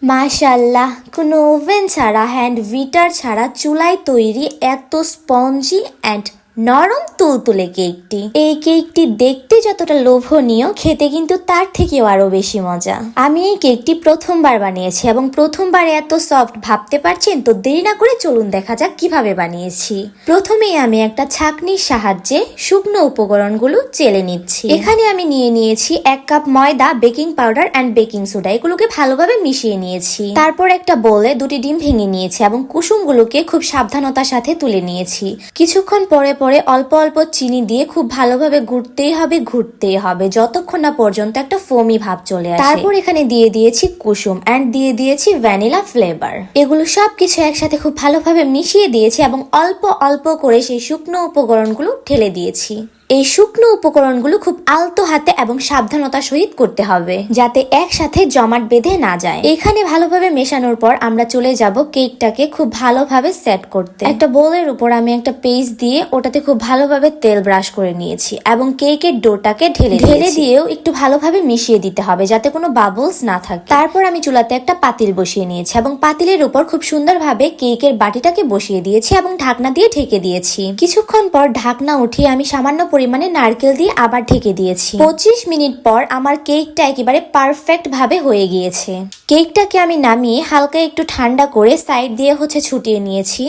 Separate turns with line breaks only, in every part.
মাশাল্লাহ, কোনো ওভেন ছাড়া হ্যান্ড ভিটার ছাড়া চুলায় তৈরি এত স্পঞ্জি অ্যান্ড নরম তুলতুলে কেকটি। এই কেকটি দেখতে যতটা লোভনীয়, খেতে কিন্তু তার থেকেও আরো বেশি মজা। আমি এই কেকটি প্রথমবার বানিয়েছি এবং প্রথমবারে এত সফট, ভাবতে পারছেন তো? দেরি না করে চলুন দেখা যাক কিভাবে বানিয়েছি। প্রথমেই আমি একটা ছাঁকনির সাহায্যে শুকনো উপকরণগুলো চেলে নিচ্ছি। এখানে আমি নিয়েছি 1 কাপ ময়দা, baking powder and baking soda. এগুলোকে ভালোভাবে মিশিয়ে নিয়েছি। তারপর একটা বোলে 2টি ডিম ভেঙে নিয়েছি এবং কুসুমগুলোকে খুব সাবধানতার সাথে তুলে নিয়েছি। কিছুক্ষণ পরে অল্প অল্প চিনি দিয়ে খুব ভালোভাবে ঘুরতেই হবে যতক্ষণ না পর্যন্ত একটা ফোমি ভাব চলে আসে। তারপর এখানে দিয়ে দিয়েছি কুসুম অ্যান্ড দিয়ে দিয়েছি ভ্যানিলা ফ্লেভার। এগুলো সবকিছু একসাথে খুব ভালোভাবে মিশিয়ে দিয়েছি এবং অল্প অল্প করে সেই শুকনো উপকরণগুলো ঢেলে দিয়েছি। এই শুকনো উপকরণগুলো খুব আলতো হাতে এবং সাবধানতার সহিত করতে হবে, যাতে একসাথে জমাট বেঁধে না যায়। এখানে ভালোভাবে মেশানোর পর আমরা চলে যাব কেকটাকে খুব ভালোভাবে সেট করতে। একটা বোলের উপর আমি একটা পেস্ট দিয়ে ওটাতে খুব ভালোভাবে তেল ব্রাশ করে নিয়েছি এবং কেকের ডোটাকে ঢেলে দিয়েও একটু ভালোভাবে মিশিয়ে দিতে হবে যাতে কোনো বাবলস না থাকে। তারপর আমি চুলাতে একটা পাতিল বসিয়ে নিয়েছি এবং পাতিলের উপর খুব সুন্দরভাবে কেকের বাটিটাকে বসিয়ে দিয়েছি এবং ঢাকনা দিয়ে ঢেকে দিয়েছি। কিছুক্ষণ পর ঢাকনা উঠিয়ে আমি সামান্য পরিমাণে নারকেল দিয়ে আবার ঢেকে দিয়েছি। 25 মিনিট পর আমার কেকটা একেবারে পারফেক্ট ভাবে হয়ে গিয়েছে। কেকটাকে আমি নামিয়ে হালকা একটু ঠান্ডা করে সাইড দিয়ে ছুটিয়ে নিয়েছি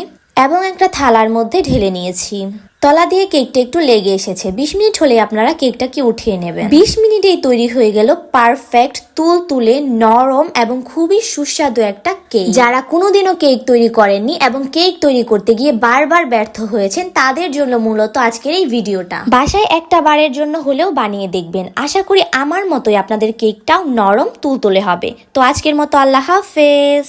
এবং একটা থালার মধ্যে ঢেলে নিয়েছি। তলা দিয়ে কেকটা একটু লেগে এসেছে। 20 মিনিট হলে আপনারা কেকটাকে উঠিয়ে নেবেন। 20 মিনিটেই তৈরি হয়ে গেল পারফেক্ট তুলতুলে নরম এবং খুবই সুস্বাদু একটা কেক। যারা কোনোদিনও কেক তৈরি করেননি এবং কেক তৈরি করতে গিয়ে বারবার ব্যর্থ হয়েছেন, তাদের জন্য মূলত আজকের এই ভিডিওটা। বাসায় একটা বারের জন্য হলেও বানিয়ে দেখবেন। আশা করি আমার মতোই আপনাদের কেকটাও নরম তুলতুলে হবে। তো আজকের মতো আল্লাহ হাফেজ।